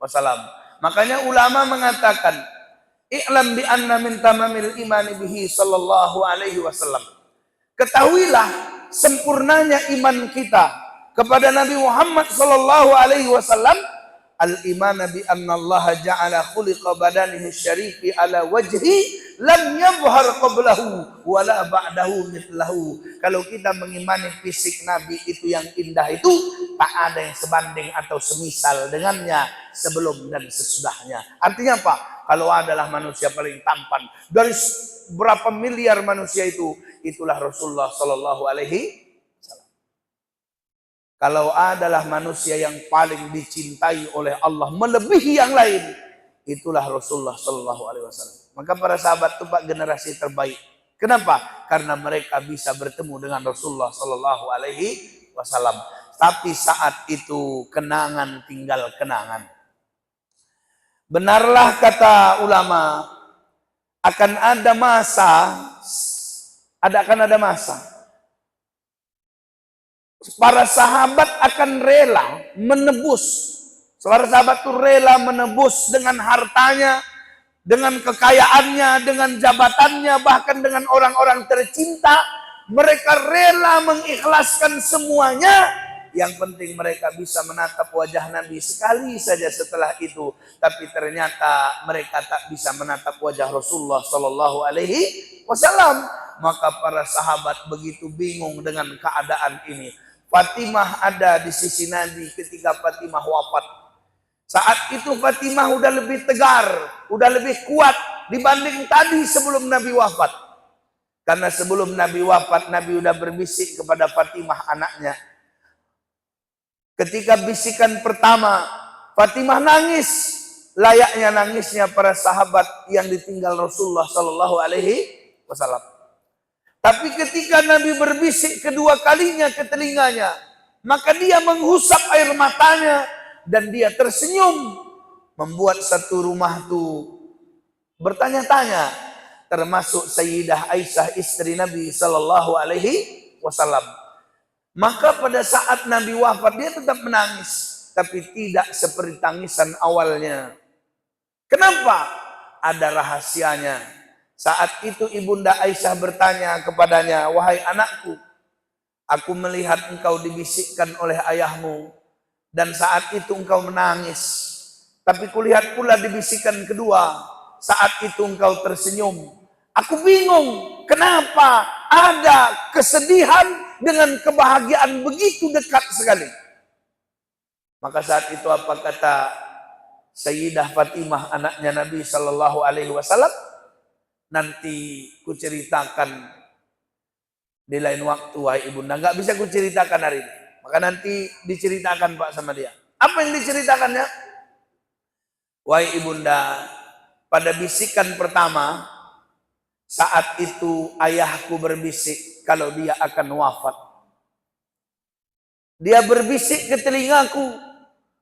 wasallam. Makanya ulama mengatakan, i'lam bi anna min tamamil imani bihi sallallahu alaihi wasallam. Ketahuilah sempurnanya iman kita kepada Nabi Muhammad sallallahu alaihi wasallam, al-iman bi anna Allah ja'ala khuliqa badanihi syarifi ala wajhi lam yadhhar qablahu wala ba'dahu mithlahu. Kalau kita mengimani fisik Nabi itu yang indah itu, tak ada yang sebanding atau semisal dengannya sebelum dan sesudahnya. Artinya apa? Kalau adalah manusia paling tampan dari berapa miliar manusia itu, itulah Rasulullah sallallahu alaihi wasallam. Kalau adalah manusia yang paling dicintai oleh Allah melebihi yang lain, itulah Rasulullah sallallahu alaihi wasallam. Maka para sahabat itu Pak generasi terbaik. Kenapa? Karena mereka bisa bertemu dengan Rasulullah sallallahu alaihi wasallam. Tapi saat itu kenangan tinggal kenangan. Benarlah kata ulama, akan ada masa para sahabat akan rela menebus. Para sahabat itu rela menebus dengan hartanya, dengan kekayaannya, dengan jabatannya, bahkan dengan orang-orang tercinta. Mereka rela mengikhlaskan semuanya. Yang penting mereka bisa menatap wajah Nabi sekali saja setelah itu. Tapi ternyata mereka tak bisa menatap wajah Rasulullah sallallahu alaihi wasallam. Maka para sahabat begitu bingung dengan keadaan ini. Fatimah ada di sisi Nabi ketika Fatimah wafat. Saat itu Fatimah udah lebih tegar, udah lebih kuat dibanding tadi sebelum Nabi wafat. Karena sebelum Nabi wafat, Nabi udah berbisik kepada Fatimah anaknya. Ketika bisikan pertama, Fatimah nangis, layaknya nangisnya para sahabat yang ditinggal Rasulullah sallallahu alaihi wasallam. Tapi ketika Nabi berbisik kedua kalinya ke telinganya, maka dia menghusap air matanya dan dia tersenyum, membuat satu rumah itu bertanya-tanya, termasuk Sayyidah Aisyah istri Nabi sallallahu alaihi wasallam. Maka pada saat Nabi wafat dia tetap menangis, tapi tidak seperti tangisan awalnya. Kenapa? Ada rahasianya. Saat itu Ibunda Aisyah bertanya kepadanya, wahai anakku, aku melihat engkau dibisikkan oleh ayahmu, dan saat itu engkau menangis. Tapi kulihat pula dibisikkan kedua, saat itu engkau tersenyum. Aku bingung, kenapa ada kesedihan dengan kebahagiaan begitu dekat sekali. Maka saat itu apa kata Sayyidah Fatimah anaknya Nabi sallallahu alaihi wasallam? Nanti kuceritakan di lain waktu wahai ibunda. Enggak bisa kuceritakan hari ini. Maka nanti diceritakan Pak sama dia. Apa yang diceritakannya? Wahai ibunda, pada bisikan pertama, saat itu ayahku berbisik kalau dia akan wafat. Dia berbisik ke telingaku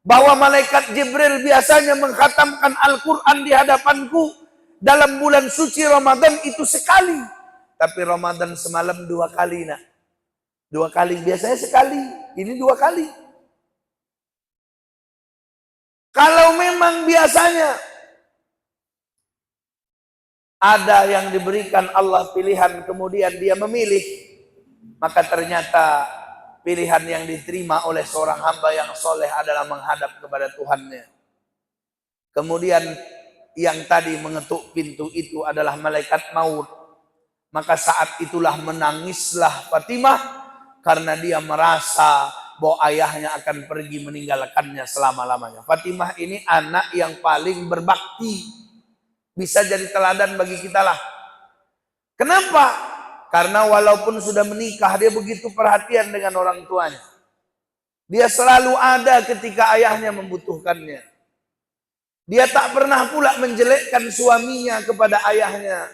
bahwa malaikat Jibril biasanya mengkhatamkan Al-Quran di hadapanku dalam bulan suci Ramadan itu sekali. Tapi Ramadan semalam 2 kali nak. 2 kali, biasanya sekali. Ini 2 kali. Kalau memang biasanya ada yang diberikan Allah pilihan kemudian dia memilih, maka ternyata pilihan yang diterima oleh seorang hamba yang soleh adalah menghadap kepada Tuhannya. Kemudian yang tadi mengetuk pintu itu adalah malaikat maut. Maka saat itulah menangislah Fatimah karena dia merasa bahwa ayahnya akan pergi meninggalkannya selama-lamanya. Fatimah ini anak yang paling berbakti. Bisa jadi teladan bagi kita lah. Kenapa? Karena walaupun sudah menikah, dia begitu perhatian dengan orang tuanya. Dia selalu ada ketika ayahnya membutuhkannya. Dia tak pernah pula menjelekkan suaminya kepada ayahnya.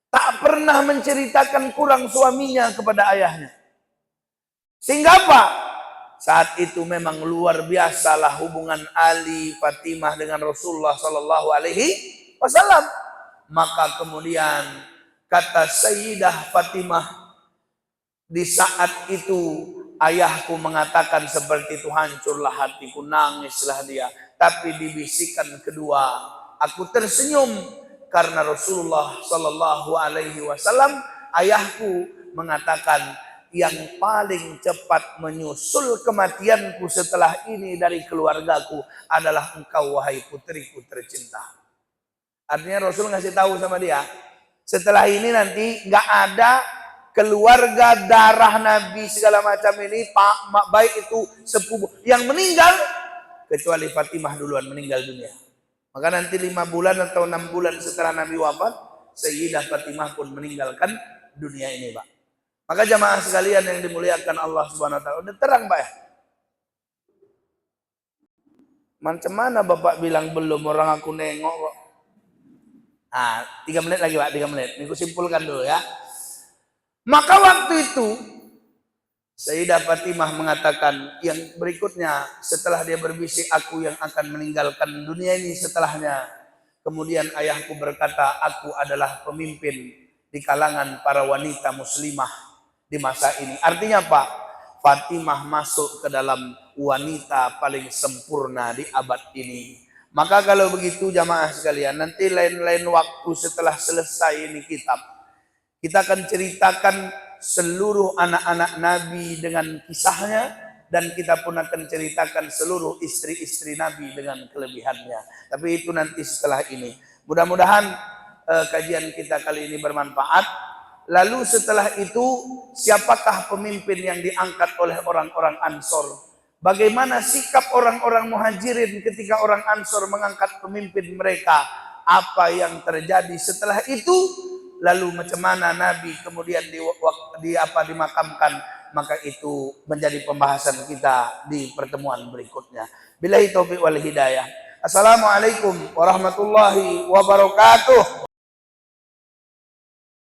Tak pernah menceritakan kurang suaminya kepada ayahnya. Sehingga apa? Saat itu memang luar biasalah hubungan Ali Fatimah dengan Rasulullah sallallahu alaihi wasallam. Maka kemudian kata Sayyidah Fatimah, di saat itu ayahku mengatakan seperti itu, hancurlah hatiku, nangislah dia. tapi dibisikkan kedua. Aku tersenyum karena Rasulullah Shallallahu Alaihi Wasallam, ayahku, mengatakan yang paling cepat menyusul kematianku setelah ini dari keluargaku adalah engkau, wahai putriku tercinta. Artinya Rasul ngasih tahu sama dia, setelah ini nanti nggak ada keluarga darah Nabi segala macam ini, baik itu sepupu yang meninggal, kecuali Fatimah duluan meninggal dunia. Maka nanti 5 bulan atau 6 bulan setelah Nabi wafat, Sayyidah Fatimah pun meninggalkan dunia ini, Pak. Maka jamaah sekalian yang dimuliakan Allah Subhanahu wa taala, udah terang, Pak ya? Macam mana Bapak bilang belum, orang aku nengok kok. 3 menit lagi, Pak, 3 menit. Ini aku simpulkan dulu ya. Maka waktu itu Sayyidah Fatimah mengatakan yang berikutnya, setelah dia berbisik aku yang akan meninggalkan dunia ini setelahnya. Kemudian ayahku berkata, aku adalah pemimpin di kalangan para wanita muslimah di masa ini. Artinya apa? Fatimah masuk ke dalam wanita paling sempurna di abad ini. Maka kalau begitu jamaah sekalian, nanti lain-lain waktu setelah selesai ini kitab, kita akan ceritakan seluruh anak-anak Nabi dengan kisahnya, dan kita pun akan ceritakan seluruh istri-istri Nabi dengan kelebihannya. Tapi itu nanti setelah ini. Mudah-mudahan kajian kita kali ini bermanfaat. Lalu setelah itu, siapakah pemimpin yang diangkat oleh orang-orang Ansor? Bagaimana sikap orang-orang Muhajirin ketika orang Ansor mengangkat pemimpin mereka? Apa yang terjadi setelah itu? Lalu macam mana Nabi kemudian dimakamkan, maka itu menjadi pembahasan kita di pertemuan berikutnya. Billahi taufiq wal hidayah. Assalamualaikum warahmatullahi wabarakatuh.